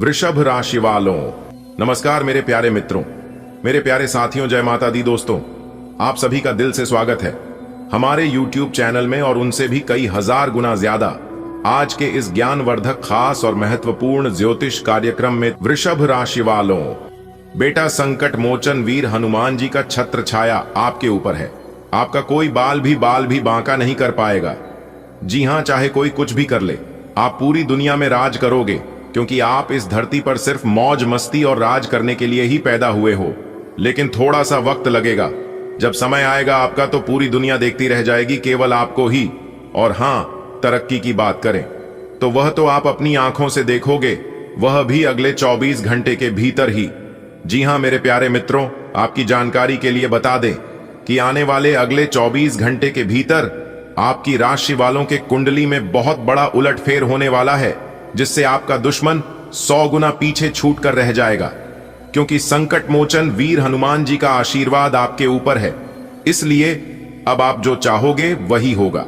वृषभ राशि वालों, नमस्कार मेरे प्यारे मित्रों, मेरे प्यारे साथियों, जय माता दी। दोस्तों, आप सभी का दिल से स्वागत है हमारे YouTube चैनल में और उनसे भी कई हजार गुना ज्यादा आज के इस ज्ञानवर्धक, खास और महत्वपूर्ण ज्योतिष कार्यक्रम में। वृषभ राशि वालों, बेटा संकट मोचन वीर हनुमान जी का छत्र छाया आपके ऊपर है। आपका कोई बाल भी बांका नहीं कर पाएगा। जी हां, चाहे कोई कुछ भी कर ले, आप पूरी दुनिया में राज करोगे, क्योंकि आप इस धरती पर सिर्फ मौज मस्ती और राज करने के लिए ही पैदा हुए हो। लेकिन थोड़ा सा वक्त लगेगा। जब समय आएगा आपका, तो पूरी दुनिया देखती रह जाएगी केवल आपको ही। और हां, तरक्की की बात करें तो वह तो आप अपनी आंखों से देखोगे, वह भी अगले 24 घंटे के भीतर ही। जी हां मेरे प्यारे मित्रों, आपकी जानकारी के लिए बता दें कि आने वाले अगले 24 घंटे के भीतर आपकी राशि वालों के कुंडली में बहुत बड़ा उलटफेर होने वाला है, जिससे आपका दुश्मन 100 गुना पीछे छूट कर रह जाएगा। क्योंकि संकट मोचन वीर हनुमान जी का आशीर्वाद आपके ऊपर है, इसलिए अब आप जो चाहोगे वही होगा।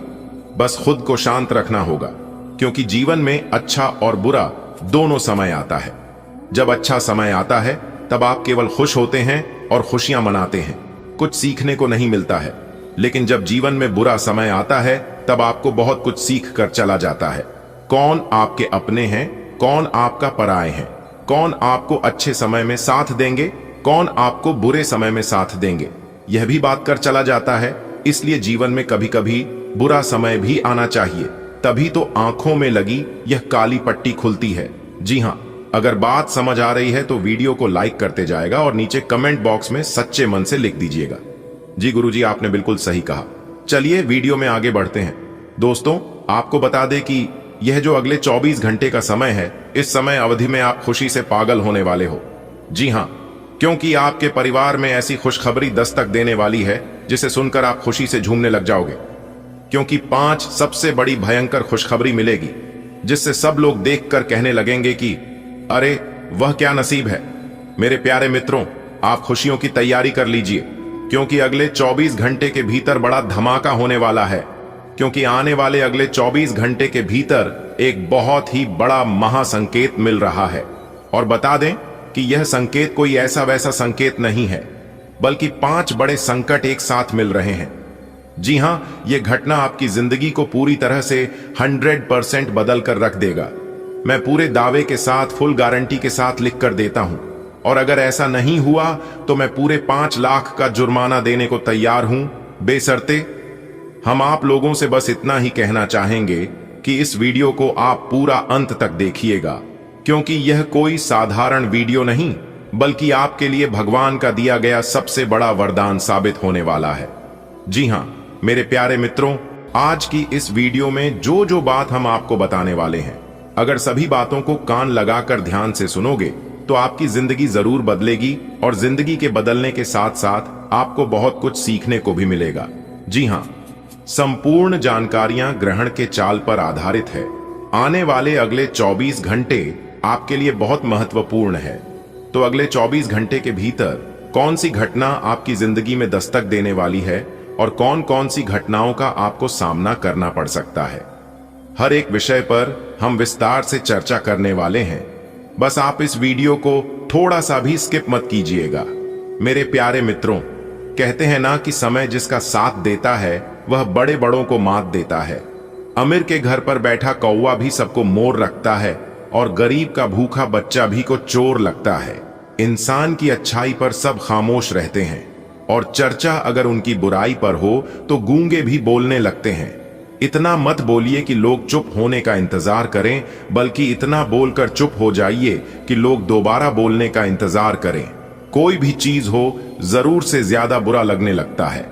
बस खुद को शांत रखना होगा, क्योंकि जीवन में अच्छा और बुरा दोनों समय आता है। जब अच्छा समय आता है तब आप केवल खुश होते हैं और खुशियां मनाते हैं, कुछ सीखने को नहीं मिलता है। लेकिन जब जीवन में बुरा समय आता है तब आपको बहुत कुछ सीख कर चला जाता है। कौन आपके अपने हैं, कौन आपका पराये हैं, कौन आपको अच्छे समय में साथ देंगे, कौन आपको बुरे समय में साथ देंगे, यह भी बात कर चला जाता है। इसलिए जीवन में कभी कभी बुरा समय भी आना चाहिए, तभी तो आंखों में लगी यह काली पट्टी खुलती है। जी हां, अगर बात समझ आ रही है तो वीडियो को लाइक करते जाएगा और नीचे कमेंट बॉक्स में सच्चे मन से लिख दीजिएगा, जी गुरुजी आपने बिल्कुल सही कहा। चलिए वीडियो में आगे बढ़ते हैं। दोस्तों, आपको बता दें कि यह जो अगले 24 घंटे का समय है, इस समय अवधि में आप खुशी से पागल होने वाले हो। जी हां, क्योंकि आपके परिवार में ऐसी खुशखबरी दस्तक देने वाली है जिसे सुनकर आप खुशी से झूमने लग जाओगे। क्योंकि 5 सबसे बड़ी भयंकर खुशखबरी मिलेगी, जिससे सब लोग देखकर कहने लगेंगे कि अरे वह क्या नसीब है। मेरे प्यारे मित्रों, आप खुशियों की तैयारी कर लीजिए, क्योंकि अगले 24 घंटे के भीतर बड़ा धमाका होने वाला है। क्योंकि आने वाले अगले 24 घंटे के भीतर एक बहुत ही बड़ा महासंकेत मिल रहा है। और बता दें कि यह संकेत कोई ऐसा वैसा संकेत नहीं है, बल्कि 5 बड़े संकट एक साथ मिल रहे हैं। जी हां, यह घटना आपकी जिंदगी को पूरी तरह से 100% बदल कर रख देगा। मैं पूरे दावे के साथ, फुल गारंटी के साथ लिख कर देता हूं। और अगर ऐसा नहीं हुआ तो मैं पूरे 5 लाख का जुर्माना देने को तैयार हूं, बेशर्ते। हम आप लोगों से बस इतना ही कहना चाहेंगे कि इस वीडियो को आप पूरा अंत तक देखिएगा, क्योंकि यह कोई साधारण वीडियो नहीं, बल्कि आपके लिए भगवान का दिया गया सबसे बड़ा वरदान साबित होने वाला है। जी हां मेरे प्यारे मित्रों, आज की इस वीडियो में जो जो बात हम आपको बताने वाले हैं, अगर सभी बातों को कान लगाकर ध्यान से सुनोगे तो आपकी जिंदगी जरूर बदलेगी। और जिंदगी के बदलने के साथ साथ आपको बहुत कुछ सीखने को भी मिलेगा। जी हां, संपूर्ण जानकारियां ग्रहण के चाल पर आधारित है। आने वाले अगले 24 घंटे आपके लिए बहुत महत्वपूर्ण है। तो अगले 24 घंटे के भीतर कौन सी घटना आपकी जिंदगी में दस्तक देने वाली है और कौन कौन सी घटनाओं का आपको सामना करना पड़ सकता है, हर एक विषय पर हम विस्तार से चर्चा करने वाले हैं। बस आप इस वीडियो को थोड़ा सा भी स्किप मत कीजिएगा। मेरे प्यारे मित्रों, कहते हैं ना कि समय जिसका साथ देता है वह बड़े बड़ों को मात देता है। अमीर के घर पर बैठा कौवा भी सबको मोर रखता है, और गरीब का भूखा बच्चा भी को चोर लगता है। इंसान की अच्छाई पर सब खामोश रहते हैं, और चर्चा अगर उनकी बुराई पर हो तो गूंगे भी बोलने लगते हैं। इतना मत बोलिए कि लोग चुप होने का इंतजार करें, बल्कि इतना बोलकर चुप हो जाइए कि लोग दोबारा बोलने का इंतजार करें। कोई भी चीज हो, जरूर से ज्यादा बुरा लगने लगता है।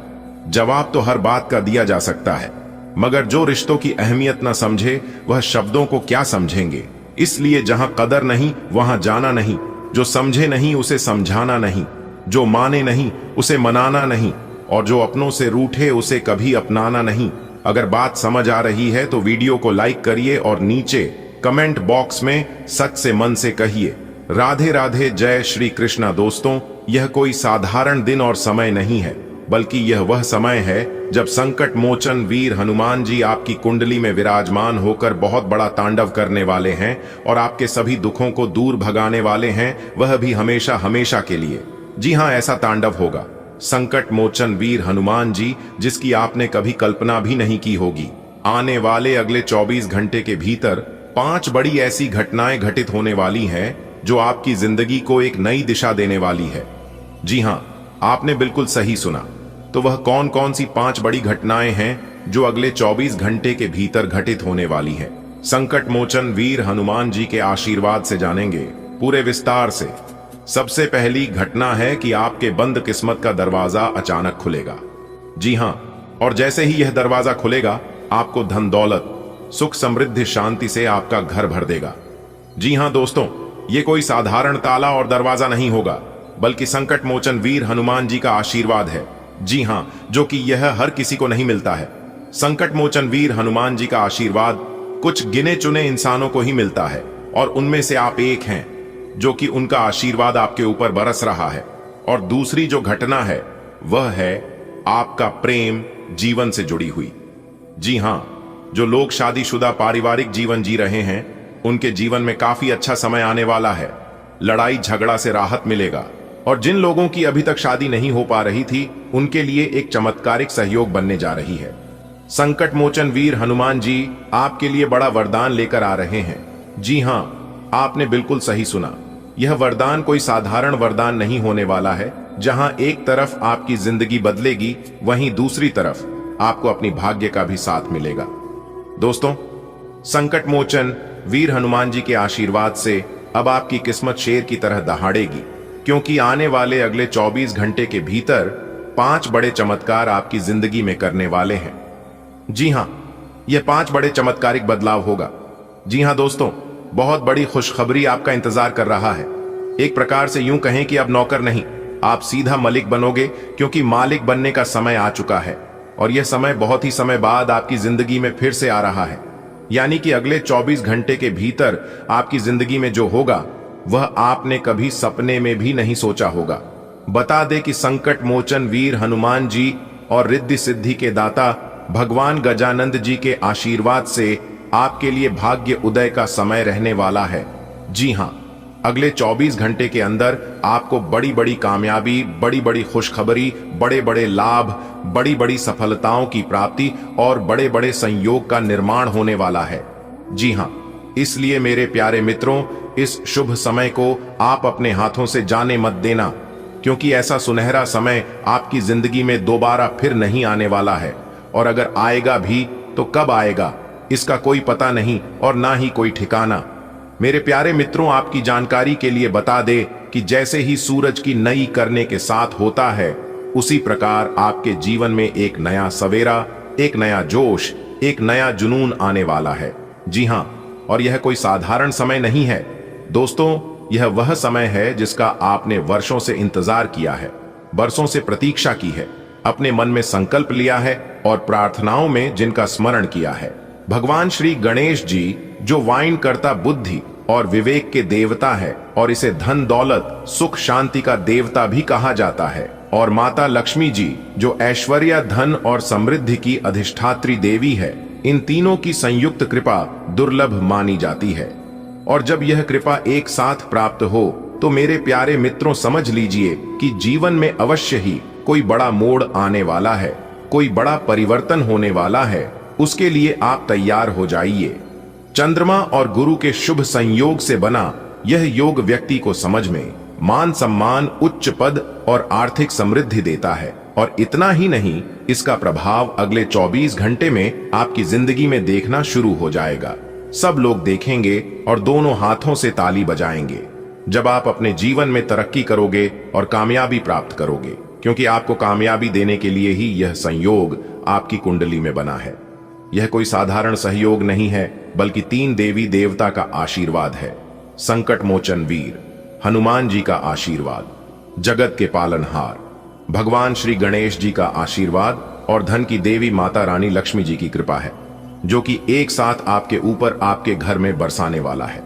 जवाब तो हर बात का दिया जा सकता है, मगर जो रिश्तों की अहमियत न समझे वह शब्दों को क्या समझेंगे। इसलिए जहां कदर नहीं वहां जाना नहीं, जो समझे नहीं उसे समझाना नहीं, जो माने नहीं उसे मनाना नहीं, और जो अपनों से रूठे उसे कभी अपनाना नहीं। अगर बात समझ आ रही है तो वीडियो को लाइक करिए और नीचे कमेंट बॉक्स में सच से मन से कहिए राधे राधे, जय श्री कृष्णा। दोस्तों, यह कोई साधारण दिन और समय नहीं है, बल्कि यह वह समय है जब संकट मोचन वीर हनुमान जी आपकी कुंडली में विराजमान होकर बहुत बड़ा तांडव करने वाले हैं और आपके सभी दुखों को दूर भगाने वाले हैं, वह भी हमेशा हमेशा के लिए। जी हां, ऐसा तांडव होगा संकट मोचन वीर हनुमान जी, जिसकी आपने कभी कल्पना भी नहीं की होगी। आने वाले अगले 24 घंटे के भीतर 5 बड़ी ऐसी घटनाएं घटित होने वाली हैं जो आपकी जिंदगी को एक नई दिशा देने वाली है। जी हां, आपने बिल्कुल सही सुना। तो वह कौन कौन सी 5 बड़ी घटनाएं हैं जो अगले 24 घंटे के भीतर घटित होने वाली हैं? संकट मोचन वीर हनुमान जी के आशीर्वाद से जानेंगे पूरे विस्तार से। सबसे पहली घटना है कि आपके बंद किस्मत का दरवाजा अचानक खुलेगा। जी हां, और जैसे ही यह दरवाजा खुलेगा, आपको धन दौलत, सुख समृद्धि शांति से आपका घर भर देगा। जी हां दोस्तों, ये कोई साधारण ताला और दरवाजा नहीं होगा, बल्कि संकट मोचन वीर हनुमान जी का आशीर्वाद है। जी हां, जो कि यह हर किसी को नहीं मिलता है। संकट मोचन वीर हनुमान जी का आशीर्वाद कुछ गिने चुने इंसानों को ही मिलता है, और उनमें से आप एक हैं जो कि उनका आशीर्वाद आपके ऊपर बरस रहा है। और दूसरी जो घटना है वह है आपका प्रेम जीवन से जुड़ी हुई। जी हां, जो लोग शादीशुदा पारिवारिक जीवन जी रहे हैं, उनके जीवन में काफी अच्छा समय आने वाला है। लड़ाई झगड़ा से राहत मिलेगा, और जिन लोगों की अभी तक शादी नहीं हो पा रही थी, उनके लिए एक चमत्कारिक सहयोग बनने जा रही है। संकट मोचन वीर हनुमान जी आपके लिए बड़ा वरदान लेकर आ रहे हैं। जी हां, आपने बिल्कुल सही सुना। यह वरदान कोई साधारण वरदान नहीं होने वाला है। जहां एक तरफ आपकी जिंदगी बदलेगी, वहीं दूसरी तरफ आपको अपनी भाग्य का भी साथ मिलेगा। दोस्तों, संकट मोचन वीर हनुमान जी के आशीर्वाद से अब आपकी किस्मत शेर की तरह दहाड़ेगी, क्योंकि आने वाले अगले 24 घंटे के भीतर 5 बड़े चमत्कार आपकी जिंदगी में करने वाले हैं। जी हां, यह 5 बड़े चमत्कारिक बदलाव होगा। जी हां दोस्तों, बहुत बड़ी खुशखबरी आपका इंतजार कर रहा है। एक प्रकार से यूं कहें कि अब नौकर नहीं, आप सीधा मलिक बनोगे, क्योंकि मालिक बनने का समय आ चुका है। और यह समय बहुत ही समय बाद आपकी जिंदगी में फिर से आ रहा है। यानी कि अगले 24 घंटे के भीतर आपकी जिंदगी में जो होगा, वह आपने कभी सपने में भी नहीं सोचा होगा। बता दे कि संकट मोचन वीर हनुमान जी और रिद्धि सिद्धि के दाता भगवान गजानंद जी के आशीर्वाद से आपके लिए भाग्य उदय का समय रहने वाला है। जी हां, अगले 24 घंटे के अंदर आपको बड़ी बड़ी कामयाबी, बड़ी बड़ी खुशखबरी, बड़े बड़े लाभ, बड़ी बड़ी सफलताओं की प्राप्ति और बड़े बड़े संयोग का निर्माण होने वाला है। जी हां, इसलिए मेरे प्यारे मित्रों, इस शुभ समय को आप अपने हाथों से जाने मत देना, क्योंकि ऐसा सुनहरा समय आपकी जिंदगी में दोबारा फिर नहीं आने वाला है। और अगर आएगा भी तो कब आएगा, इसका कोई पता नहीं और ना ही कोई ठिकाना। मेरे प्यारे मित्रों, आपकी जानकारी के लिए बता दे कि जैसे ही सूरज की नई करने के साथ होता है, उसी प्रकार आपके जीवन में एक नया सवेरा, एक नया जोश, एक नया जुनून आने वाला है। जी हां, और यह कोई साधारण समय नहीं है दोस्तों, यह वह समय है जिसका आपने वर्षों से इंतजार किया है, बरसों से प्रतीक्षा की है, अपने मन में संकल्प लिया है और प्रार्थनाओं में जिनका स्मरण किया है। भगवान श्री गणेश जी, जो वाइन करता बुद्धि और विवेक के देवता है, और इसे धन दौलत सुख शांति का देवता भी कहा जाता है, और माता लक्ष्मी जी, जो ऐश्वर्य धन और समृद्धि की अधिष्ठात्री देवी है, इन तीनों की संयुक्त कृपा दुर्लभ मानी जाती है। और जब यह कृपा एक साथ प्राप्त हो, तो मेरे प्यारे मित्रों समझ लीजिए कि जीवन में अवश्य ही कोई बड़ा मोड़ आने वाला है, कोई बड़ा परिवर्तन होने वाला है। उसके लिए आप तैयार हो जाइए। चंद्रमा और गुरु के शुभ संयोग से बना यह योग व्यक्ति को समझ में मान सम्मान, उच्च पद और आर्थिक समृद्धि देता है। और इतना ही नहीं, इसका प्रभाव अगले 24 घंटे में आपकी जिंदगी में देखना शुरू हो जाएगा। सब लोग देखेंगे और दोनों हाथों से ताली बजाएंगे जब आप अपने जीवन में तरक्की करोगे और कामयाबी प्राप्त करोगे, क्योंकि आपको कामयाबी देने के लिए ही यह संयोग आपकी कुंडली में बना है। यह कोई साधारण सहयोग नहीं है, बल्कि 3 देवी देवता का आशीर्वाद है। संकट मोचन वीर हनुमान जी का आशीर्वाद, जगत के पालनहार भगवान श्री गणेश जी का आशीर्वाद और धन की देवी माता रानी लक्ष्मी जी की कृपा है, जो कि एक साथ आपके ऊपर आपके घर में बरसाने वाला है।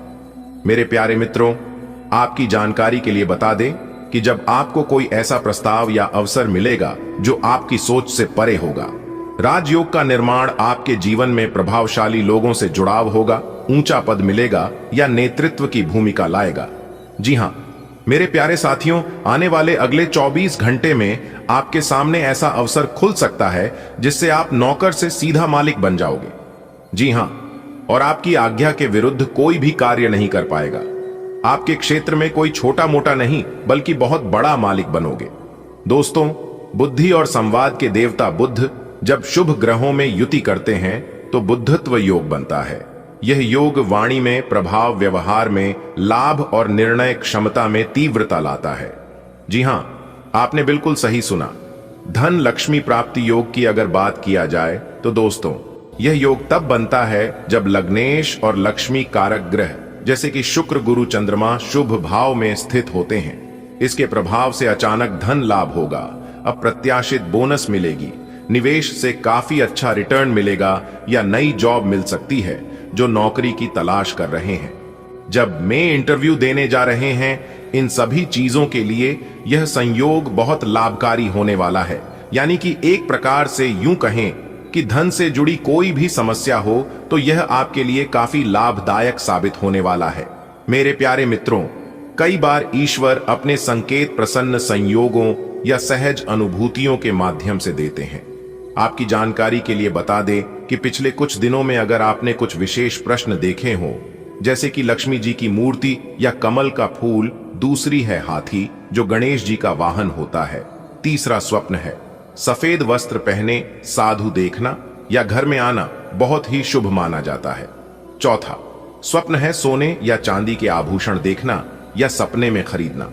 मेरे प्यारे मित्रों, आपकी जानकारी के लिए बता दें कि जब आपको कोई ऐसा प्रस्ताव या अवसर मिलेगा जो आपकी सोच से परे होगा, राजयोग का निर्माण आपके जीवन में प्रभावशाली लोगों से जुड़ाव होगा, ऊंचा पद मिलेगा या नेतृत्व की भूमिका लाएगा। जी हां मेरे प्यारे साथियों, आने वाले अगले 24 घंटे में आपके सामने ऐसा अवसर खुल सकता है जिससे आप नौकर से सीधा मालिक बन जाओगे। जी हां, और आपकी आज्ञा के विरुद्ध कोई भी कार्य नहीं कर पाएगा। आपके क्षेत्र में कोई छोटा मोटा नहीं बल्कि बहुत बड़ा मालिक बनोगे। दोस्तों, बुद्धि और संवाद के देवता बुद्ध जब शुभ ग्रहों में युति करते हैं तो बुद्धत्व योग बनता है। यह योग वाणी में, प्रभाव, व्यवहार में, लाभ और निर्णय क्षमता में तीव्रता लाता है। जी हां, आपने बिल्कुल सही सुना। धन लक्ष्मी प्राप्ति योग की अगर बात किया जाए तो दोस्तों, यह योग तब बनता है जब लग्नेश और लक्ष्मी कारक ग्रह जैसे कि शुक्र, गुरु, चंद्रमा शुभ भाव में स्थित होते हैं। इसके प्रभाव से अचानक धन लाभ होगा, अप्रत्याशित बोनस मिलेगी, निवेश से काफी अच्छा रिटर्न मिलेगा या नई जॉब मिल सकती है जो नौकरी की तलाश कर रहे हैं। जब मैं इंटरव्यू देने जा रहे हैं, इन सभी चीजों के लिए यह संयोग बहुत लाभकारी होने वाला है। यानी कि एक प्रकार से यूं कहें कि धन से जुड़ी कोई भी समस्या हो तो यह आपके लिए काफी लाभदायक साबित होने वाला है। मेरे प्यारे मित्रों, कई बार ईश्वर अपने संकेत प्रसन्न संयोगों या सहज अनुभूतियों के माध्यम से देते हैं। आपकी जानकारी के लिए बता दें कि पिछले कुछ दिनों में अगर आपने कुछ विशेष प्रश्न देखे हों, जैसे कि लक्ष्मी जी की मूर्ति या कमल का फूल, दूसरी है हाथी जो गणेश जी का वाहन होता है, तीसरा स्वप्न है सफेद वस्त्र पहने साधु देखना या घर में आना बहुत ही शुभ माना जाता है, चौथा स्वप्न है सोने या चांदी के आभूषण देखना या सपने में खरीदना,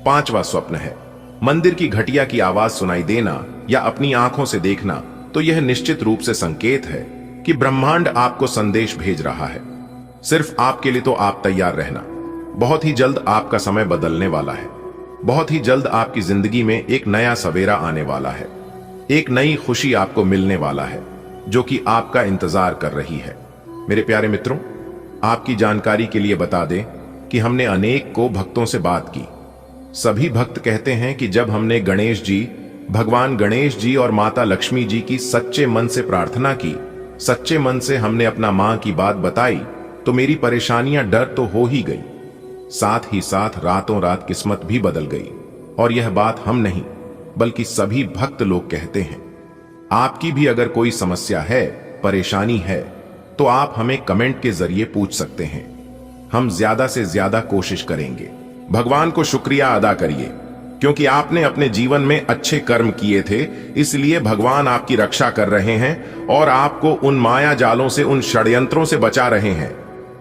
पांचवा स्वप्न है मंदिर की घटिया की आवाज सुनाई देना या अपनी आंखों से देखना, तो यह निश्चित रूप से संकेत है कि ब्रह्मांड आपको संदेश भेज रहा है। सिर्फ आपके लिए तो आप तैयार रहना। बहुत ही जल्द आपका समय बदलने वाला है। बहुत ही जल्द आपकी जिंदगी में एक नया सवेरा आने वाला है। एक नई खुशी आपको मिलने वाला है जो कि आपका इंतजार कर रही है। मेरे प्यारे मित्रों, आपकी जानकारी के लिए बता दें कि हमने अनेक को भक्तों से बात की। सभी भक्त कहते हैं कि जब हमने गणेश जी, भगवान गणेश जी और माता लक्ष्मी जी की सच्चे मन से प्रार्थना की, सच्चे मन से हमने अपना मां की बात बताई, तो मेरी परेशानियां डर तो हो ही गई, साथ ही साथ रातों रात किस्मत भी बदल गई। और यह बात हम नहीं बल्कि सभी भक्त लोग कहते हैं। आपकी भी अगर कोई समस्या है, परेशानी है, तो आप हमें कमेंट के जरिए पूछ सकते हैं। हम ज्यादा से ज्यादा कोशिश करेंगे। भगवान को शुक्रिया अदा करिए क्योंकि आपने अपने जीवन में अच्छे कर्म किए थे, इसलिए भगवान आपकी रक्षा कर रहे हैं और आपको उन माया जालों से, उन षड्यंत्रों से बचा रहे हैं,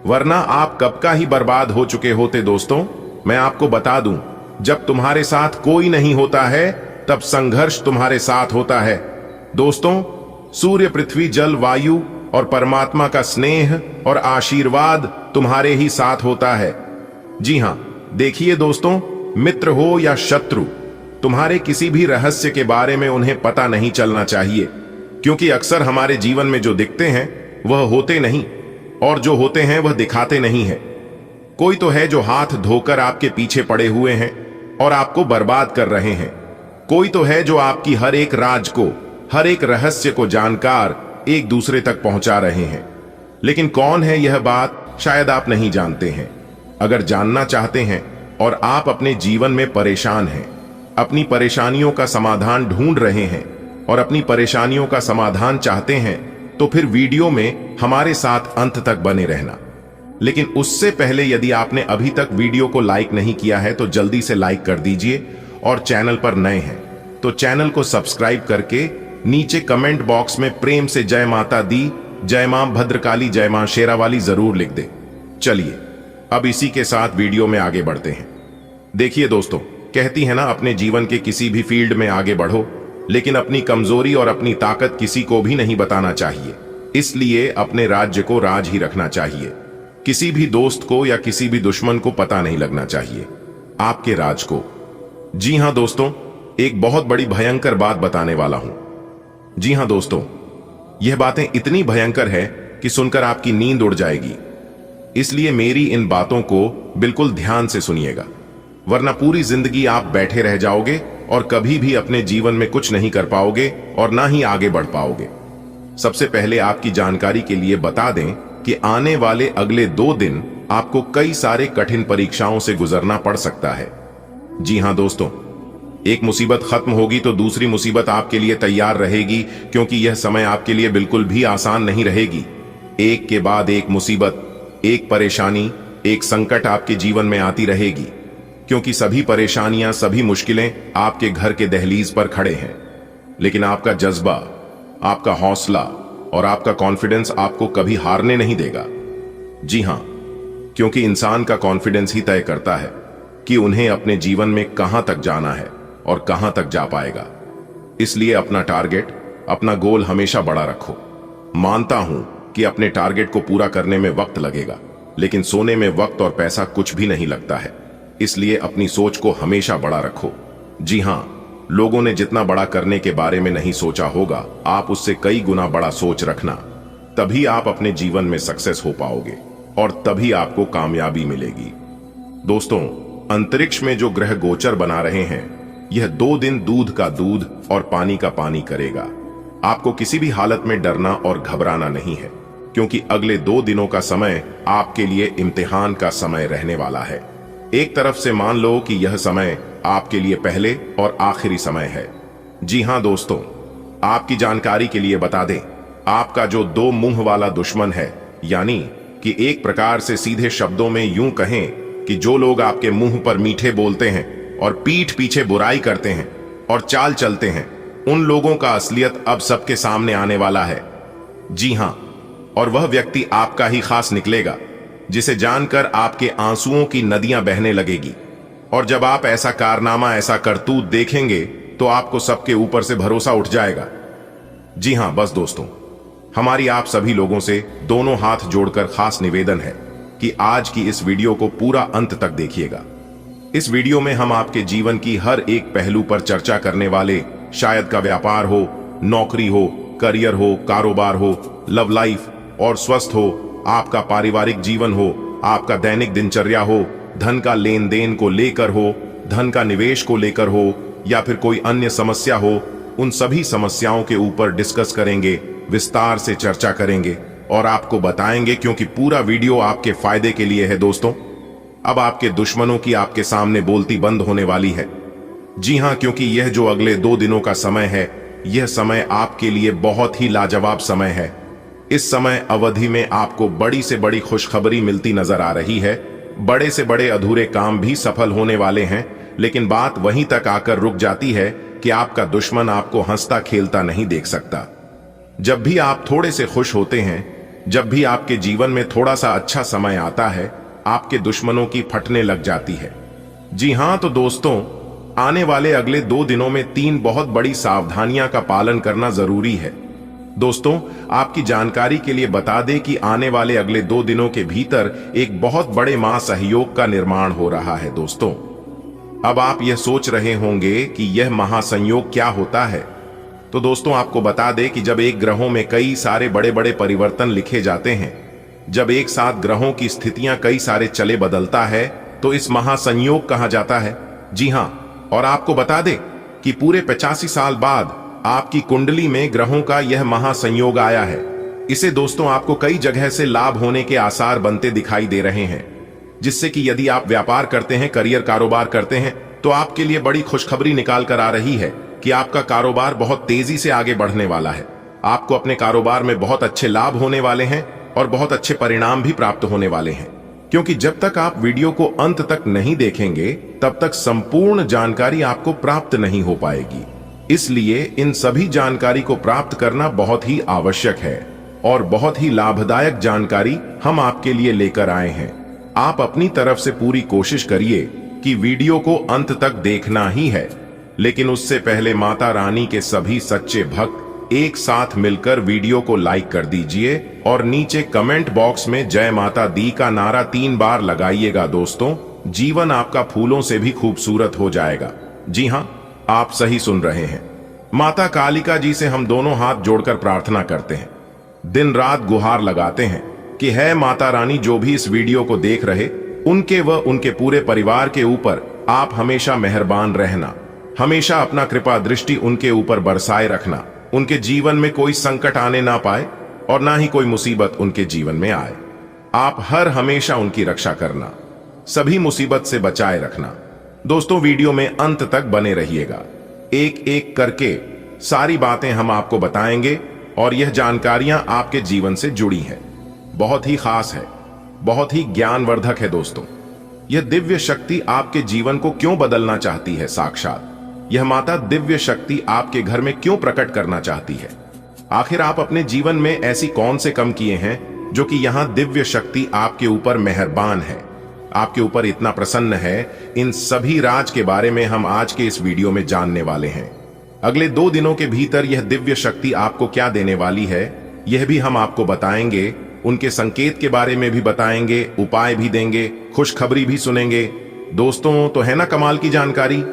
वरना आप कब का ही बर्बाद हो चुके होते। दोस्तों, मैं आपको बता दूं, जब तुम्हारे साथ कोई नहीं होता है तब संघर्ष तुम्हारे साथ होता है। दोस्तों, सूर्य, पृथ्वी, जल, वायु और परमात्मा का स्नेह और आशीर्वाद तुम्हारे ही साथ होता है। जी हां, देखिए दोस्तों, मित्र हो या शत्रु, तुम्हारे किसी भी रहस्य के बारे में उन्हें पता नहीं चलना चाहिए, क्योंकि अक्सर हमारे जीवन में जो दिखते हैं वह होते नहीं और जो होते हैं वह दिखाते नहीं है। कोई तो है जो हाथ धोकर आपके पीछे पड़े हुए हैं और आपको बर्बाद कर रहे हैं। कोई तो है जो आपकी हर एक राज को, हर एक रहस्य को जानकार एक दूसरे तक पहुंचा रहे हैं। लेकिन कौन है यह बात शायद आप नहीं जानते हैं। अगर जानना चाहते हैं और आप अपने जीवन में परेशान हैं, अपनी परेशानियों का समाधान ढूंढ रहे हैं और अपनी परेशानियों का समाधान चाहते हैं, तो फिर वीडियो में हमारे साथ अंत तक बने रहना। लेकिन उससे पहले यदि आपने अभी तक वीडियो को लाइक नहीं किया है तो जल्दी से लाइक कर दीजिए, और चैनल पर नए हैं तो चैनल को सब्सक्राइब करके नीचे कमेंट बॉक्स में प्रेम से जय माता दी, जय मां भद्रकाली, जय मां शेरावाली जरूर लिख दे। चलिए अब इसी के साथ वीडियो में आगे बढ़ते हैं। देखिए दोस्तों, कहती है ना, अपने जीवन के किसी भी फील्ड में आगे बढ़ो, लेकिन अपनी कमजोरी और अपनी ताकत किसी को भी नहीं बताना चाहिए। इसलिए अपने राज्य को राज ही रखना चाहिए। किसी भी दोस्त को या किसी भी दुश्मन को पता नहीं लगना चाहिए आपके राज को। जी हां दोस्तों, एक बहुत बड़ी भयंकर बात बताने वाला हूं। जी हां दोस्तों, यह बातें इतनी भयंकर है कि सुनकर आपकी नींद उड़ जाएगी। इसलिए मेरी इन बातों को बिल्कुल ध्यान से सुनिएगा, वरना पूरी जिंदगी आप बैठे रह जाओगे और कभी भी अपने जीवन में कुछ नहीं कर पाओगे और ना ही आगे बढ़ पाओगे। सबसे पहले आपकी जानकारी के लिए बता दें कि आने वाले अगले 2 दिन आपको कई सारे कठिन परीक्षाओं से गुजरना पड़ सकता है। जी हां दोस्तों, एक मुसीबत खत्म होगी तो दूसरी मुसीबत आपके लिए तैयार रहेगी, क्योंकि यह समय आपके लिए बिल्कुल भी आसान नहीं रहेगी। एक के बाद एक मुसीबत, एक परेशानी, एक संकट आपके जीवन में आती रहेगी, क्योंकि सभी परेशानियां, सभी मुश्किलें आपके घर के दहलीज पर खड़े हैं। लेकिन आपका जज्बा, आपका हौसला और आपका कॉन्फिडेंस आपको कभी हारने नहीं देगा। जी हां, क्योंकि इंसान का कॉन्फिडेंस ही तय करता है कि उन्हें अपने जीवन में कहां तक जाना है और कहां तक जा पाएगा। इसलिए अपना टारगेट, अपना गोल हमेशा बड़ा रखो। मानता हूं कि अपने टारगेट को पूरा करने में वक्त लगेगा, लेकिन सोने में वक्त और पैसा कुछ भी नहीं लगता है। इसलिए अपनी सोच को हमेशा बड़ा रखो। जी हां, लोगों ने जितना बड़ा करने के बारे में नहीं सोचा होगा, आप उससे कई गुना बड़ा सोच रखना। तभी आप अपने जीवन में सक्सेस हो पाओगे और तभी आपको कामयाबी मिलेगी। दोस्तों, अंतरिक्ष में जो ग्रह गोचर बना रहे हैं, यह 2 दिन दूध का दूध और पानी का पानी करेगा। आपको किसी भी हालत में डरना और घबराना नहीं है, क्योंकि अगले 2 दिनों का समय आपके लिए इम्तिहान का समय रहने वाला है। एक तरफ से मान लो कि यह समय आपके लिए पहले और आखिरी समय है। जी हां दोस्तों, आपकी जानकारी के लिए बता दें, आपका जो 2 मुंह वाला दुश्मन है, यानी कि एक प्रकार से सीधे शब्दों में यूं कहें कि जो लोग आपके मुंह पर मीठे बोलते हैं और पीठ पीछे बुराई करते हैं और चाल चलते हैं, उन लोगों का असलियत अब सबके सामने आने वाला है। जी हां, और वह व्यक्ति आपका ही खास निकलेगा, जिसे जानकर आपके आंसुओं की नदियां बहने लगेगी। और जब आप ऐसा कारनामा, ऐसा करतूत देखेंगे तो आपको सबके ऊपर से भरोसा उठ जाएगा। जी हां, बस दोस्तों, हमारी आप सभी लोगों से दोनों हाथ जोड़कर खास निवेदन है कि आज की इस वीडियो को पूरा अंत तक देखिएगा। इस वीडियो में हम आपके जीवन की हर एक पहलू पर चर्चा करने वाले, शायद का व्यापार हो, नौकरी हो, करियर हो, कारोबार हो, लव लाइफ और स्वस्थ हो, आपका पारिवारिक जीवन हो, आपका दैनिक दिनचर्या हो, धन का लेन देन को लेकर हो, धन का निवेश को लेकर हो, या फिर कोई अन्य समस्या हो, उन सभी समस्याओं के ऊपर डिस्कस करेंगे, विस्तार से चर्चा करेंगे और आपको बताएंगे, क्योंकि पूरा वीडियो आपके फायदे के लिए है। दोस्तों, अब आपके दुश्मनों की आपके सामने बोलती बंद होने वाली है। जी हां, क्योंकि यह जो अगले 2 दिनों का समय है, यह समय आपके लिए बहुत ही लाजवाब समय है। इस समय अवधि में आपको बड़ी से बड़ी खुशखबरी मिलती नजर आ रही है। बड़े से बड़े अधूरे काम भी सफल होने वाले हैं, लेकिन बात वहीं तक आकर रुक जाती है कि आपका दुश्मन आपको हंसता खेलता नहीं देख सकता। जब भी आप थोड़े से खुश होते हैं, जब भी आपके जीवन में थोड़ा सा अच्छा समय आता है, आपके दुश्मनों की फटने लग जाती है। जी हां, तो दोस्तों, आने वाले अगले 2 दिनों में 3 बहुत बड़ी सावधानियां का पालन करना जरूरी है। दोस्तों, आपकी जानकारी के लिए बता दें कि आने वाले अगले 2 दिनों के भीतर एक बहुत बड़े महासहयोग का निर्माण हो रहा है। दोस्तों, अब आप यह सोच रहे होंगे कि यह महासंयोग क्या होता है। तो दोस्तों, आपको बता दें कि जब एक ग्रहों में कई सारे बड़े बड़े परिवर्तन लिखे जाते हैं, जब एक साथ ग्रहों की स्थितियां कई सारे चले बदलता है, तो इस महासंयोग कहा जाता है। जी हां, और आपको बता दें कि पूरे 85 साल बाद आपकी कुंडली में ग्रहों का यह महासंयोग आया है। इसे दोस्तों आपको कई जगह से लाभ होने के आसार बनते दिखाई दे रहे हैं, जिससे कि यदि आप व्यापार करते हैं, करियर कारोबार करते हैं, तो आपके लिए बड़ी खुशखबरी निकाल कर आ रही है कि आपका कारोबार बहुत तेजी से आगे बढ़ने वाला है। आपको अपने कारोबार में बहुत अच्छे लाभ होने वाले हैं और बहुत अच्छे परिणाम भी प्राप्त होने वाले हैं। क्योंकि जब तक आप वीडियो को अंत तक नहीं देखेंगे, तब तक संपूर्ण जानकारी आपको प्राप्त नहीं हो पाएगी। इसलिए इन सभी जानकारी को प्राप्त करना बहुत ही आवश्यक है और बहुत ही लाभदायक जानकारी हम आपके लिए लेकर आए हैं। आप अपनी तरफ से पूरी कोशिश करिए कि वीडियो को अंत तक देखना ही है, लेकिन उससे पहले माता रानी के सभी सच्चे भक्त एक साथ मिलकर वीडियो को लाइक कर दीजिए और नीचे कमेंट बॉक्स में जय माता दी का नारा 3 बार लगाइएगा। दोस्तों, जीवन आपका फूलों से भी खूबसूरत हो जाएगा। जी हां, आप सही सुन रहे हैं। माता कालिका जी से हम दोनों हाथ जोड़कर प्रार्थना करते हैं, दिन रात गुहार लगाते हैं कि है माता रानी, जो भी इस वीडियो को देख रहे, उनके व उनके पूरे परिवार के ऊपर आप हमेशा मेहरबान रहना, हमेशा अपना कृपा दृष्टि उनके ऊपर बरसाए रखना उनके जीवन में कोई संकट आने ना पाए और ना ही कोई मुसीबत उनके जीवन में आए। आप हर हमेशा उनकी रक्षा करना, सभी मुसीबत से बचाए रखना। दोस्तों, वीडियो में अंत तक बने रहिएगा। एक एक करके सारी बातें हम आपको बताएंगे और यह जानकारियां आपके जीवन से जुड़ी हैं, बहुत ही खास है, बहुत ही ज्ञानवर्धक है। दोस्तों, यह दिव्य शक्ति आपके जीवन को क्यों बदलना चाहती है? साक्षात यह माता दिव्य शक्ति आपके घर में क्यों प्रकट करना चाहती है? आखिर आप अपने जीवन में ऐसी कौन से कम किए हैं जो कि यहां दिव्य शक्ति आपके ऊपर मेहरबान है, आपके ऊपर इतना प्रसन्न है? इन सभी राज के बारे में हम आज के इस वीडियो में जानने वाले हैं। अगले 2 दिनों के भीतर यह दिव्य शक्ति आपको क्या देने वाली है, यह भी हम आपको बताएंगे। उनके संकेत के बारे में भी बताएंगे, उपाय भी देंगे, खुशखबरी भी सुनेंगे। दोस्तों, तो है ना कमाल की जानकारी?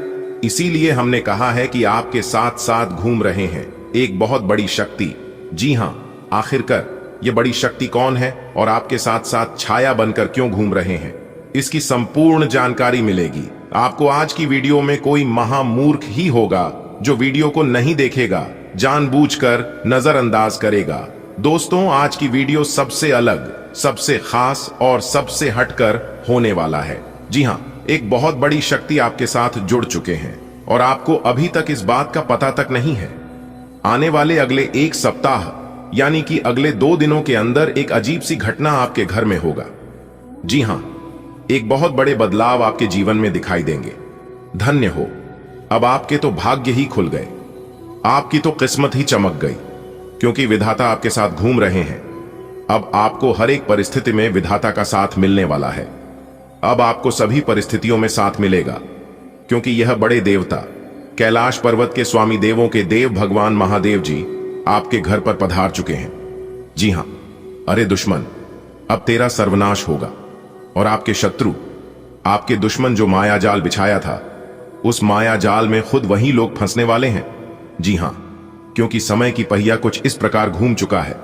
इसीलिए हमने कहा है कि आपके साथ साथ घूम रहे हैं एक बहुत बड़ी शक्ति। जी हां, आखिरकार यह बड़ी शक्ति कौन है और आपके साथ साथ छाया बनकर क्यों घूम रहे हैं, इसकी संपूर्ण जानकारी मिलेगी आपको आज की वीडियो में। कोई महामूर्ख ही होगा जो वीडियो को नहीं देखेगा, जानबूझकर नजरअंदाज करेगा। दोस्तों, आज की वीडियो सबसे अलग, सबसे खास और सबसे हटकर होने वाला है। जी हां, एक बहुत बड़ी शक्ति आपके साथ जुड़ चुके हैं और आपको अभी तक इस बात का पता तक नहीं है। आने वाले अगले 1 सप्ताह यानी कि अगले 2 दिनों के अंदर एक अजीब सी घटना आपके घर में होगा। जी हां, एक बहुत बड़े बदलाव आपके जीवन में दिखाई देंगे। धन्य हो, अब आपके तो भाग्य ही खुल गए, आपकी तो किस्मत ही चमक गई, क्योंकि विधाता आपके साथ घूम रहे हैं। अब आपको हर एक परिस्थिति में विधाता का साथ मिलने वाला है। अब आपको सभी परिस्थितियों में साथ मिलेगा, क्योंकि यह बड़े देवता कैलाश पर्वत के स्वामी देवों के देव भगवान महादेव जी आपके घर पर पधार चुके हैं। जी हां, अरे दुश्मन, अब तेरा सर्वनाश होगा और आपके शत्रु, आपके दुश्मन जो माया जाल बिछाया था, उस माया जाल में खुद वही लोग फंसने वाले हैं। जी हां, क्योंकि समय की पहिया कुछ इस प्रकार घूम चुका है,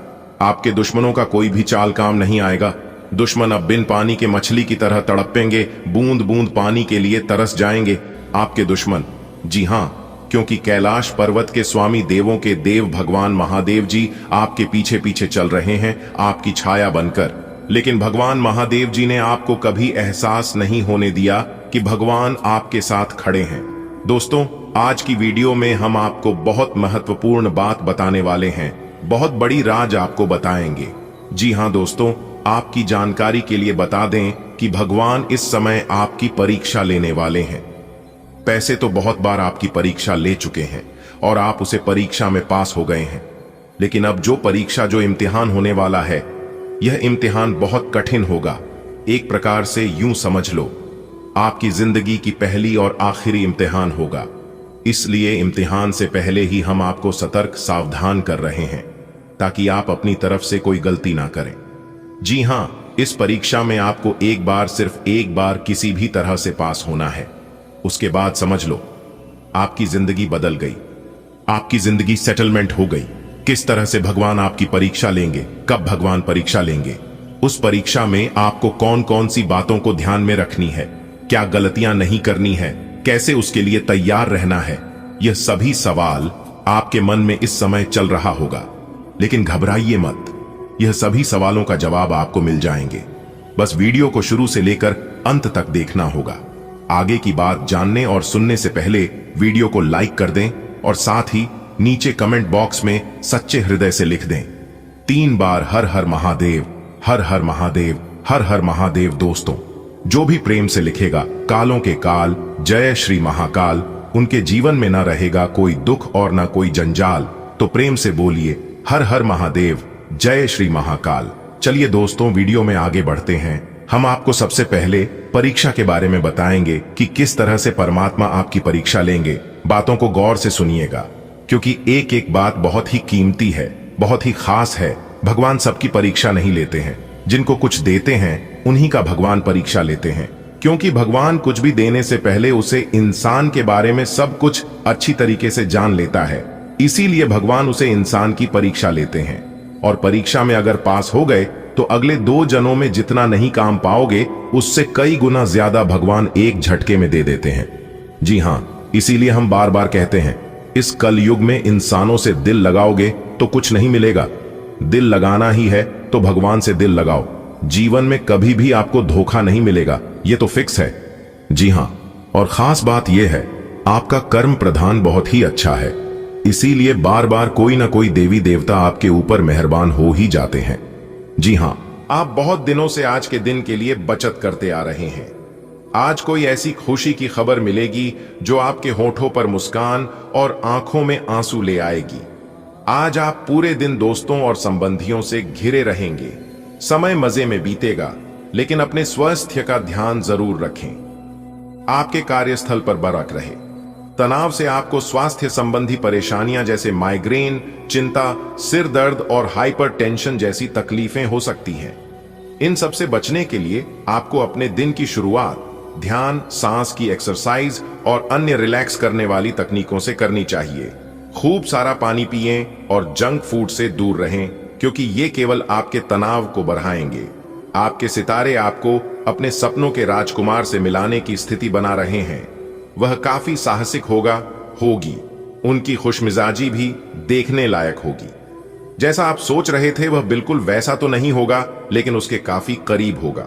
आपके दुश्मनों का कोई भी चाल काम नहीं आएगा। दुश्मन अब बिन पानी के मछली की तरह तड़पेंगे, बूंद बूंद पानी के लिए तरस जाएंगे आपके दुश्मन। जी हां, क्योंकि कैलाश पर्वत के स्वामी देवों के देव भगवान महादेव जी आपके पीछे पीछे चल रहे हैं, आपकी छाया बनकर। लेकिन भगवान महादेव जी ने आपको कभी एहसास नहीं होने दिया कि भगवान आपके साथ खड़े हैं। दोस्तों, आज की वीडियो में हम आपको बहुत महत्वपूर्ण बात बताने वाले हैं, बहुत बड़ी राज आपको बताएंगे। जी हां दोस्तों, आपकी जानकारी के लिए बता दें कि भगवान इस समय आपकी परीक्षा लेने वाले हैं। पैसे तो बहुत बार आपकी परीक्षा ले चुके हैं और आप उसे परीक्षा में पास हो गए हैं, लेकिन अब जो परीक्षा, जो इम्तिहान होने वाला है, यह इम्तिहान बहुत कठिन होगा। एक प्रकार से यूं समझ लो, आपकी जिंदगी की पहली और आखिरी इम्तिहान होगा। इसलिए इम्तिहान से पहले ही हम आपको सतर्क, सावधान कर रहे हैं, ताकि आप अपनी तरफ से कोई गलती ना करें। जी हां, इस परीक्षा में आपको एक बार, सिर्फ एक बार किसी भी तरह से पास होना है। उसके बाद समझ लो, आपकी जिंदगी बदल गई, आपकी जिंदगी सेटलमेंट हो गई। किस तरह से भगवान आपकी परीक्षा लेंगे, कब भगवान परीक्षा लेंगे, उस परीक्षा में आपको कौन कौन सी बातों को ध्यान में रखनी है, क्या गलतियां नहीं करनी है, कैसे उसके लिए तैयार रहना है, यह सभी सवाल आपके मन में इस समय चल रहा होगा। लेकिन घबराइए मत, यह सभी सवालों का जवाब आपको मिल जाएंगे। बस वीडियो को शुरू से लेकर अंत तक देखना होगा। आगे की बात जानने और सुनने से पहले वीडियो को लाइक कर दें और साथ ही नीचे कमेंट बॉक्स में सच्चे हृदय से लिख दें 3 बार हर हर महादेव, हर हर महादेव, हर हर महादेव। दोस्तों, जो भी प्रेम से लिखेगा कालों के काल, जय श्री महाकाल, उनके जीवन में ना रहेगा कोई दुख और ना कोई जंजाल। तो प्रेम से बोलिए हर हर महादेव, जय श्री महाकाल। चलिए दोस्तों, वीडियो में आगे बढ़ते हैं। हम आपको सबसे पहले परीक्षा के बारे में बताएंगे कि किस तरह से परमात्मा आपकी परीक्षा लेंगे। बातों को गौर से सुनिएगा, क्योंकि एक एक बात बहुत ही कीमती है, बहुत ही खास है। भगवान सबकी परीक्षा नहीं लेते हैं, जिनको कुछ देते हैं उन्हीं का भगवान परीक्षा लेते हैं, क्योंकि भगवान कुछ भी देने से पहले उसे इंसान के बारे में सब कुछ अच्छी तरीके से जान लेता है। इसीलिए भगवान उसे इंसान की परीक्षा लेते हैं, और परीक्षा में अगर पास हो गए तो अगले 2 जन्मों में जितना नहीं काम पाओगे, उससे कई गुना ज्यादा भगवान एक झटके में दे देते हैं। जी हां, इसीलिए हम बार बार कहते हैं इस कलयुग में इंसानों से दिल लगाओगे तो कुछ नहीं मिलेगा। दिल लगाना ही है तो भगवान से दिल लगाओ। जीवन में कभी भी आपको धोखा नहीं मिलेगा, ये तो फिक्स है। जी हां, और खास बात यह है, आपका कर्म प्रधान बहुत ही अच्छा है, इसीलिए बार बार कोई ना कोई देवी देवता आपके ऊपर मेहरबान हो ही जाते हैं। जी हां, आप बहुत दिनों से आज के दिन के लिए बचत करते आ रहे हैं। आज कोई ऐसी खुशी की खबर मिलेगी जो आपके होठों पर मुस्कान और आंखों में आंसू ले आएगी। आज आप पूरे दिन दोस्तों और संबंधियों से घिरे रहेंगे। समय मजे में बीतेगा, लेकिन अपने स्वास्थ्य का ध्यान जरूर रखें। आपके कार्यस्थल पर बरक रहे। तनाव से आपको स्वास्थ्य संबंधी परेशानियां जैसे माइग्रेन, चिंता, सिर दर्द और हाइपरटेंशन जैसी तकलीफें हो सकती हैं। इन सब से बचने के लिए आपको अपने दिन की शुरुआत ध्यान, सांस की एक्सरसाइज और अन्य रिलैक्स करने वाली तकनीकों से करनी चाहिए। खूब सारा पानी पिएं और जंक फूड से दूर रहें, क्योंकि ये केवल आपके तनाव को बढ़ाएंगे। आपके सितारे आपको अपने सपनों के राजकुमार से मिलाने की स्थिति बना रहे हैं। वह काफी साहसिक होगी। उनकी खुशमिजाजी भी देखने लायक होगी। जैसा आप सोच रहे थे वह बिल्कुल वैसा तो नहीं होगा, लेकिन उसके काफी करीब होगा।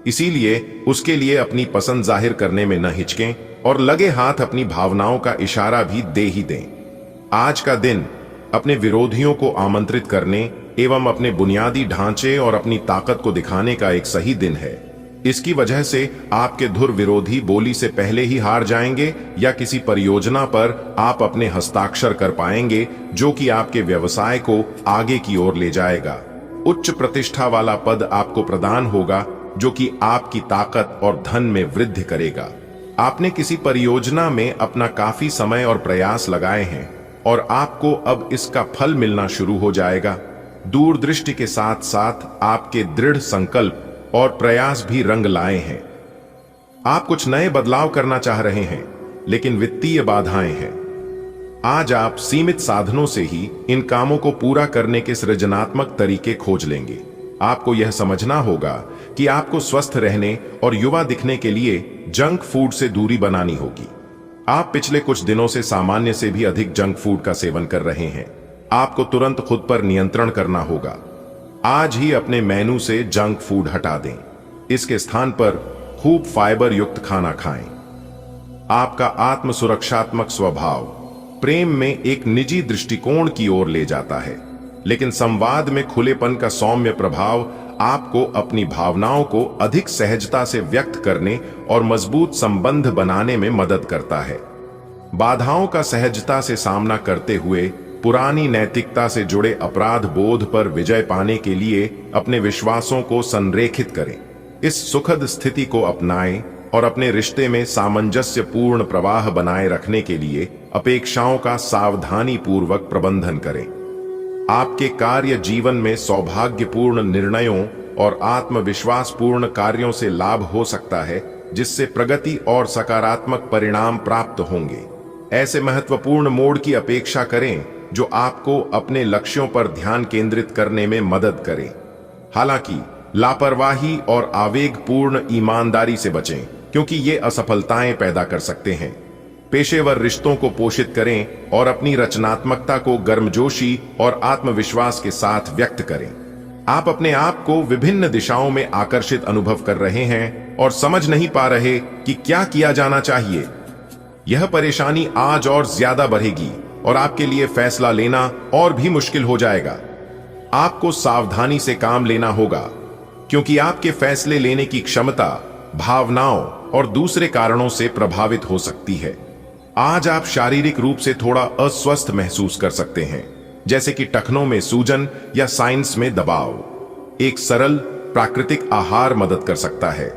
इसीलिए उसके लिए अपनी पसंद जाहिर करने में न हिचकें और लगे हाथ अपनी भावनाओं का इशारा भी दे ही दें। आज का दिन अपने विरोधियों को आमंत्रित करने एवं अपने बुनियादी ढांचे और अपनी ताकत को दिखाने का एक सही दिन है। इसकी वजह से आपके धुर विरोधी बोली से पहले ही हार जाएंगे या किसी परियोजना पर आप अपने हस्ताक्षर कर पाएंगे, जो कि आपके व्यवसाय को आगे की ओर ले जाएगा। उच्च प्रतिष्ठा वाला पद आपको प्रदान होगा, जो कि आपकी ताकत और धन में वृद्धि करेगा। आपने किसी परियोजना में अपना काफी समय और प्रयास लगाए हैं और आपको अब इसका फल मिलना शुरू हो जाएगा। दूरदृष्टि के साथ साथ आपके दृढ़ संकल्प और प्रयास भी रंग लाए हैं। आप कुछ नए बदलाव करना चाह रहे हैं, लेकिन वित्तीय बाधाएं हैं। आज आप सीमित साधनों से ही इन कामों को पूरा करने के सृजनात्मक तरीके खोज लेंगे। आपको यह समझना होगा कि आपको स्वस्थ रहने और युवा दिखने के लिए जंक फूड से दूरी बनानी होगी। आप पिछले कुछ दिनों से सामान्य से भी अधिक जंक फूड का सेवन कर रहे हैं। आपको तुरंत खुद पर नियंत्रण करना होगा। आज ही अपने मेनू से जंक फूड हटा दें। इसके स्थान पर खूब फाइबर युक्त खाना खाएं। आपका आत्म सुरक्षात्मक स्वभाव प्रेम में एक निजी दृष्टिकोण की ओर ले जाता है, लेकिन संवाद में खुलेपन का सौम्य प्रभाव आपको अपनी भावनाओं को अधिक सहजता से व्यक्त करने और मजबूत संबंध बनाने में मदद करता है। बाधाओं का सहजता से सामना करते हुए पुरानी नैतिकता से जुड़े अपराध बोध पर विजय पाने के लिए अपने विश्वासों को संरेखित करें। इस सुखद स्थिति को अपनाएं और अपने रिश्ते में सामंजस्यपूर्ण प्रवाह बनाए रखने के लिए अपेक्षाओं का सावधानी पूर्वक प्रबंधन करें। आपके कार्य जीवन में सौभाग्यपूर्ण निर्णयों और आत्मविश्वासपूर्ण कार्यों से लाभ हो सकता है, जिससे प्रगति और सकारात्मक परिणाम प्राप्त होंगे। ऐसे महत्वपूर्ण मोड़ की अपेक्षा करें जो आपको अपने लक्ष्यों पर ध्यान केंद्रित करने में मदद करें। हालांकि लापरवाही और आवेगपूर्ण ईमानदारी से बचें, क्योंकि ये असफलताएं पैदा कर सकते हैं। पेशेवर रिश्तों को पोषित करें और अपनी रचनात्मकता को गर्मजोशी और आत्मविश्वास के साथ व्यक्त करें। आप अपने आप को विभिन्न दिशाओं में आकर्षित अनुभव कर रहे हैं और समझ नहीं पा रहे कि क्या किया जाना चाहिए। यह परेशानी आज और ज्यादा बढ़ेगी और आपके लिए फैसला लेना और भी मुश्किल हो जाएगा। आपको सावधानी से काम लेना होगा, क्योंकि आपके फैसले लेने की क्षमता भावनाओं और दूसरे कारणों से प्रभावित हो सकती है। आज आप शारीरिक रूप से थोड़ा अस्वस्थ महसूस कर सकते हैं, जैसे कि टखनों में सूजन या साइंस में दबाव। एक सरल प्राकृतिक आहार मदद कर सकता है।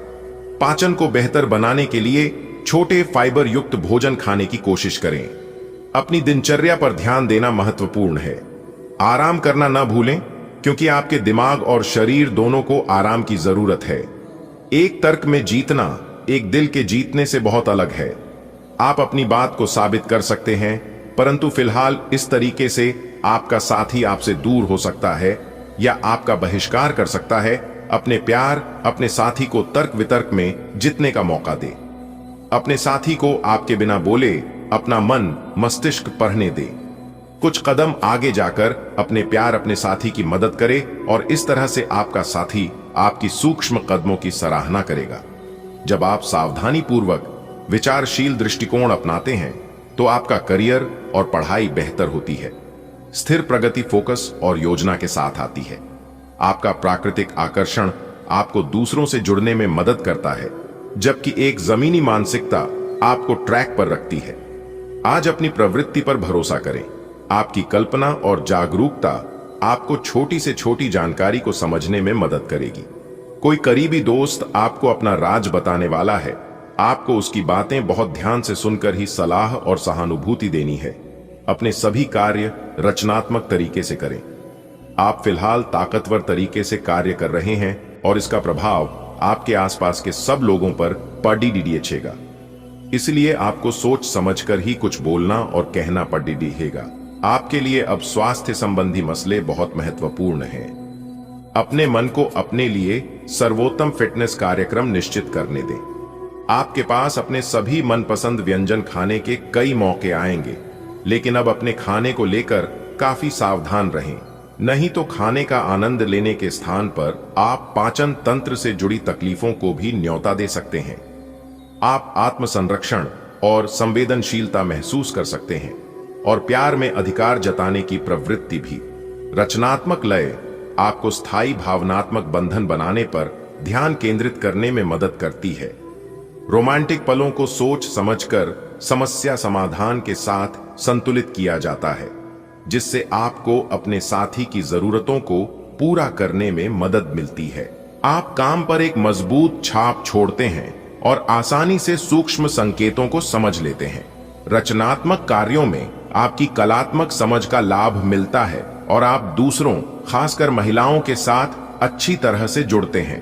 पाचन को बेहतर बनाने के लिए छोटे फाइबर युक्त भोजन खाने की कोशिश करें। अपनी दिनचर्या पर ध्यान देना महत्वपूर्ण है। आराम करना न भूलें, क्योंकि आपके दिमाग और शरीर दोनों को आराम की जरूरत है। एक तर्क में जीतना एक दिल के जीतने से बहुत अलग है। आप अपनी बात को साबित कर सकते हैं, परंतु फिलहाल इस तरीके से आपका साथी आपसे दूर हो सकता है या आपका बहिष्कार कर सकता है। अपने प्यार अपने साथी को तर्क वितर्क में जीतने का मौका दे। अपने साथी को आपके बिना बोले अपना मन मस्तिष्क पढ़ने दें। कुछ कदम आगे जाकर अपने प्यार अपने साथी की मदद करें और इस तरह से आपका साथी आपकी सूक्ष्म कदमों की सराहना करेगा। जब आप सावधानी पूर्वक विचारशील दृष्टिकोण अपनाते हैं तो आपका करियर और पढ़ाई बेहतर होती है। स्थिर प्रगति फोकस और योजना के साथ आती है। आपका प्राकृतिक आकर्षण आपको दूसरों से जुड़ने में मदद करता है, जबकि एक जमीनी मानसिकता आपको ट्रैक पर रखती है। आज अपनी प्रवृत्ति पर भरोसा करें। आपकी कल्पना और जागरूकता आपको छोटी से छोटी जानकारी को समझने में मदद करेगी। कोई करीबी दोस्त आपको अपना राज बताने वाला है। आपको उसकी बातें बहुत ध्यान से सुनकर ही सलाह और सहानुभूति देनी है। अपने सभी कार्य रचनात्मक तरीके से करें। आप फिलहाल ताकतवर तरीके से कार्य कर रहे हैं और इसका प्रभाव आपके आसपास के सब लोगों पर पड़ेगा। इसलिए आपको सोच समझकर ही कुछ बोलना और कहना पड़ेगा। आपके लिए अब स्वास्थ्य संबंधी मसले बहुत महत्वपूर्ण हैं। अपने मन को अपने लिए सर्वोत्तम फिटनेस कार्यक्रम निश्चित करने दें। आपके पास अपने सभी मनपसंद व्यंजन खाने के कई मौके आएंगे, लेकिन अब अपने खाने को लेकर काफी सावधान रहें। नहीं तो खाने का आनंद लेने के स्थान पर आप पाचन तंत्र से जुड़ी तकलीफों को भी न्योता दे सकते हैं। आप आत्मसंरक्षण और संवेदनशीलता महसूस कर सकते हैं और प्यार में अधिकार जताने की प्रवृत्ति भी। रचनात्मक लय आपको स्थायी भावनात्मक बंधन बनाने पर ध्यान केंद्रित करने में मदद करती है। रोमांटिक पलों को सोच समझकर समस्या समाधान के साथ संतुलित किया जाता है, जिससे आपको अपने साथी की जरूरतों को पूरा करने में मदद मिलती है। आप काम पर एक मजबूत छाप छोड़ते हैं और आसानी से सूक्ष्म संकेतों को समझ लेते हैं। रचनात्मक कार्यों में आपकी कलात्मक समझ का लाभ मिलता है और आप दूसरों, खासकर महिलाओं के साथ अच्छी तरह से जुड़ते हैं।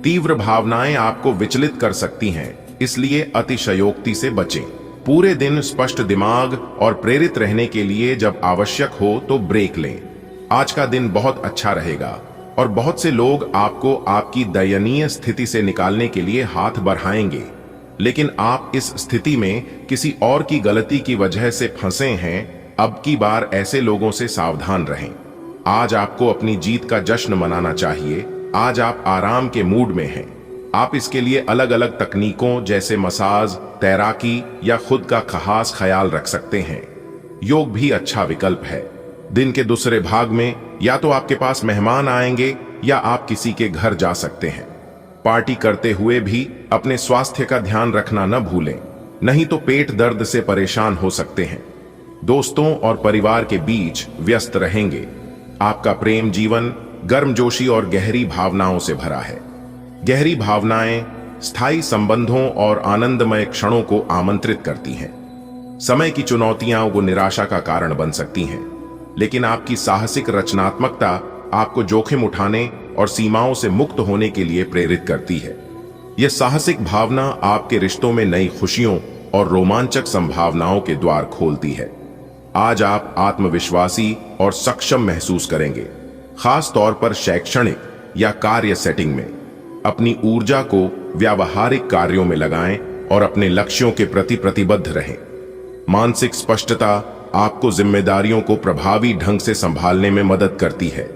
तीव्र भावनाएं आपको विचलित कर सकती हैं, इसलिए अतिशयोक्ति से बचें। पूरे दिन स्पष्ट दिमाग और प्रेरित रहने के लिए जब आवश्यक हो तो ब्रेक लें। आज का दिन बहुत अच्छा रहेगा और बहुत से लोग आपको आपकी दयनीय स्थिति से निकालने के लिए हाथ बढ़ाएंगे, लेकिन आप इस स्थिति में किसी और की गलती की वजह से फंसे हैं। अब की बार ऐसे लोगों से सावधान रहें। आज आपको अपनी जीत का जश्न मनाना चाहिए। आज आप आराम के मूड में हैं। आप इसके लिए अलग अलग तकनीकों जैसे मसाज, तैराकी या खुद का खास ख्याल रख सकते हैं। योग भी अच्छा विकल्प है। दिन के दूसरे भाग में या तो आपके पास मेहमान आएंगे या आप किसी के घर जा सकते हैं। पार्टी करते हुए भी अपने स्वास्थ्य का ध्यान रखना न भूलें, नहीं तो पेट दर्द से परेशान हो सकते हैं। दोस्तों और परिवार के बीच व्यस्त रहेंगे। आपका प्रेम जीवन गर्मजोशी और गहरी भावनाओं से भरा है। गहरी भावनाएं स्थायी संबंधों और आनंदमय क्षणों को आमंत्रित करती हैं। समय की चुनौतियां वो निराशा का कारण बन सकती हैं, लेकिन आपकी साहसिक रचनात्मकता आपको जोखिम उठाने और सीमाओं से मुक्त होने के लिए प्रेरित करती है। यह साहसिक भावना आपके रिश्तों में नई खुशियों और रोमांचक संभावनाओं के द्वार खोलती है। आज आप आत्मविश्वासी और सक्षम महसूस करेंगे, खास तौर पर शैक्षणिक या कार्य सेटिंग में। अपनी ऊर्जा को व्यावहारिक कार्यों में लगाएं और अपने लक्ष्यों के प्रति प्रतिबद्ध रहें। मानसिक स्पष्टता आपको जिम्मेदारियों को प्रभावी ढंग से संभालने में मदद करती है।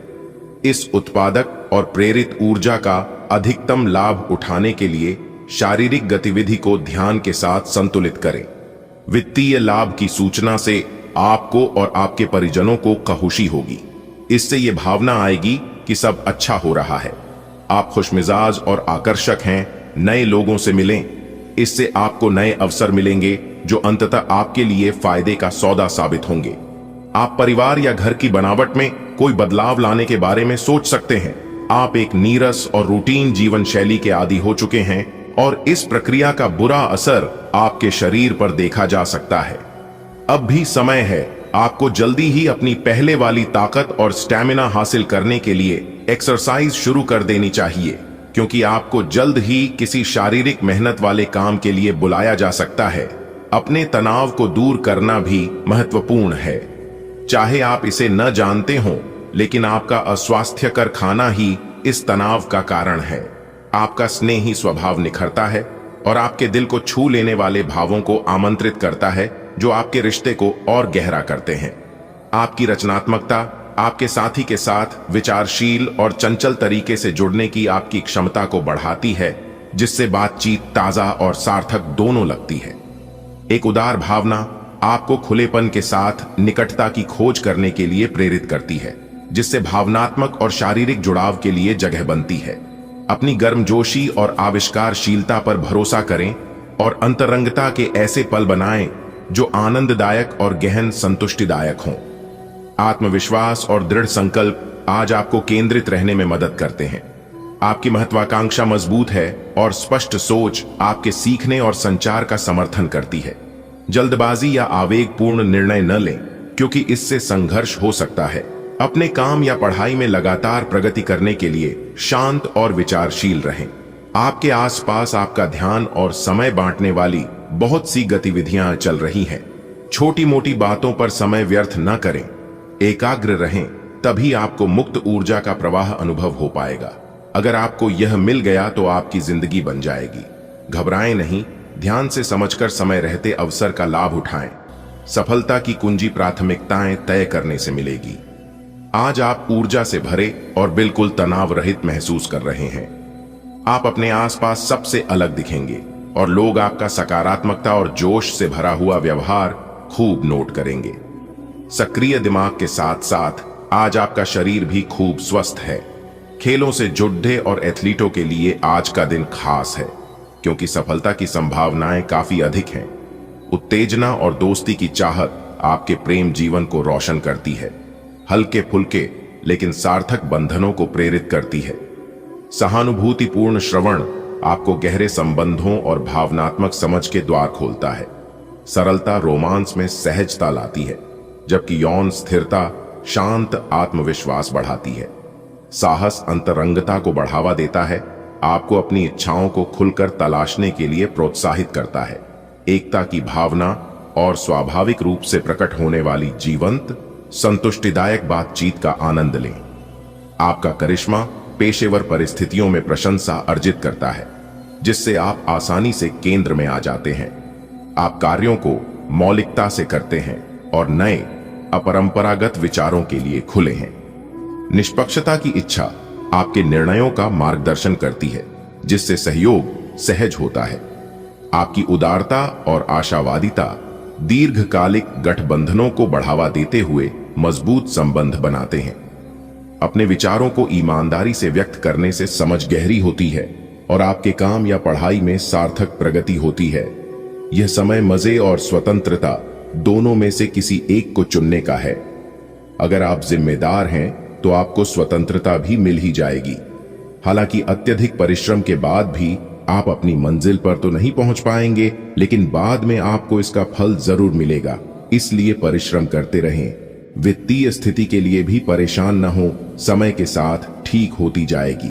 इस उत्पादक और प्रेरित ऊर्जा का अधिकतम लाभ उठाने के लिए शारीरिक गतिविधि को ध्यान के साथ संतुलित करें। वित्तीय लाभ की सूचना से आपको और आपके परिजनों को खुशी होगी। इससे यह भावना आएगी कि सब अच्छा हो रहा है। आप खुशमिजाज और आकर्षक हैं। नए लोगों से मिलें, इससे आपको नए अवसर मिलेंगे जो अंततः आपके लिए फायदे का सौदा साबित होंगे। आप परिवार या घर की बनावट में कोई बदलाव लाने के बारे में सोच सकते हैं। आप एक नीरस और रूटीन जीवन शैली के आदी हो चुके हैं और इस प्रक्रिया का बुरा असर आपके शरीर पर देखा जा सकता है। अब भी समय है। आपको जल्दी ही अपनी पहले वाली ताकत और स्टैमिना हासिल करने के लिए एक्सरसाइज शुरू कर देनी चाहिए, क्योंकि आपको जल्द ही किसी शारीरिक मेहनत वाले काम के लिए बुलाया जा सकता है। अपने तनाव को दूर करना भी महत्वपूर्ण है। चाहे आप इसे न जानते हो, लेकिन आपका अस्वास्थ्यकर खाना ही इस तनाव का कारण है। आपका स्नेही स्वभाव निखरता है और आपके दिल को छू लेने वाले भावों को आमंत्रित करता है, जो आपके रिश्ते को और गहरा करते हैं। आपकी रचनात्मकता आपके साथी के साथ विचारशील और चंचल तरीके से जुड़ने की आपकी क्षमता को बढ़ाती है, जिससे बातचीत ताजा और सार्थक दोनों लगती है। एक उदार भावना आपको खुलेपन के साथ निकटता की खोज करने के लिए प्रेरित करती है, जिससे भावनात्मक और शारीरिक जुड़ाव के लिए जगह बनती है। अपनी गर्मजोशी और आविष्कारशीलता पर भरोसा करें और अंतरंगता के ऐसे पल बनाएं जो आनंददायक और गहन संतुष्टिदायक हों। आत्मविश्वास और दृढ़ संकल्प आज आपको केंद्रित रहने में मदद करते हैं। आपकी महत्वाकांक्षा मजबूत है और स्पष्ट सोच आपके सीखने और संचार का समर्थन करती है। जल्दबाजी या आवेगपूर्ण निर्णय न लें, क्योंकि इससे संघर्ष हो सकता है। अपने काम या पढ़ाई में लगातार प्रगति करने के लिए शांत और विचारशील रहें। आपके आसपास आपका ध्यान और समय बांटने वाली बहुत सी गतिविधियां चल रही हैं। छोटी मोटी बातों पर समय व्यर्थ न करें, एकाग्र रहें, तभी आपको मुक्त ऊर्जा का प्रवाह अनुभव हो पाएगा। अगर आपको यह मिल गया तो आपकी जिंदगी बन जाएगी। घबराएं नहीं, ध्यान से समझकर समय रहते अवसर का लाभ उठाएं। सफलता की कुंजी प्राथमिकताएं तय करने से मिलेगी। आज आप ऊर्जा से भरे और बिल्कुल तनाव रहित महसूस कर रहे हैं। आप अपने आसपास सबसे अलग दिखेंगे और लोग आपका सकारात्मकता और जोश से भरा हुआ व्यवहार खूब नोट करेंगे। सक्रिय दिमाग के साथ साथ आज आपका शरीर भी खूब स्वस्थ है। खेलों से जुड़े और एथलीटों के लिए आज का दिन खास है, क्योंकि सफलता की संभावनाएं काफी अधिक हैं। उत्तेजना और दोस्ती की चाहत आपके प्रेम जीवन को रोशन करती है। हल्के फुल्के लेकिन सार्थक बंधनों को प्रेरित करती है। सहानुभूतिपूर्ण श्रवण आपको गहरे संबंधों और भावनात्मक समझ के द्वार खोलता है। सरलता रोमांस में सहजता लाती है, जबकि यौन स्थिरता शांत आत्मविश्वास बढ़ाती है। साहस अंतरंगता को बढ़ावा देता है, आपको अपनी इच्छाओं को खुलकर तलाशने के लिए प्रोत्साहित करता है। एकता की भावना और स्वाभाविक रूप से प्रकट होने वाली जीवंत संतुष्टिदायक बातचीत का आनंद लें। आपका करिश्मा पेशेवर परिस्थितियों में प्रशंसा अर्जित करता है, जिससे आप आसानी से केंद्र में आ जाते हैं। आप कार्यों को मौलिकता से करते हैं और नए अपरंपरागत विचारों के लिए खुले हैं। निष्पक्षता की इच्छा आपके निर्णयों का मार्गदर्शन करती है, जिससे सहयोग सहज होता है। आपकी उदारता और आशावादिता दीर्घकालिक गठबंधनों को बढ़ावा देते हुए मजबूत संबंध बनाते हैं। अपने विचारों को ईमानदारी से व्यक्त करने से समझ गहरी होती है और आपके काम या पढ़ाई में सार्थक प्रगति होती है। यह समय मजे और स्वतंत्रता दोनों में से किसी एक को चुनने का है। अगर आप जिम्मेदार हैं तो आपको स्वतंत्रता भी मिल ही जाएगी। हालांकि अत्यधिक परिश्रम के बाद भी आप अपनी मंजिल पर तो नहीं पहुंच पाएंगे, लेकिन बाद में आपको इसका फल जरूर मिलेगा। इसलिए परिश्रम करते रहें। वित्तीय स्थिति के लिए भी परेशान न हो, समय के साथ ठीक होती जाएगी।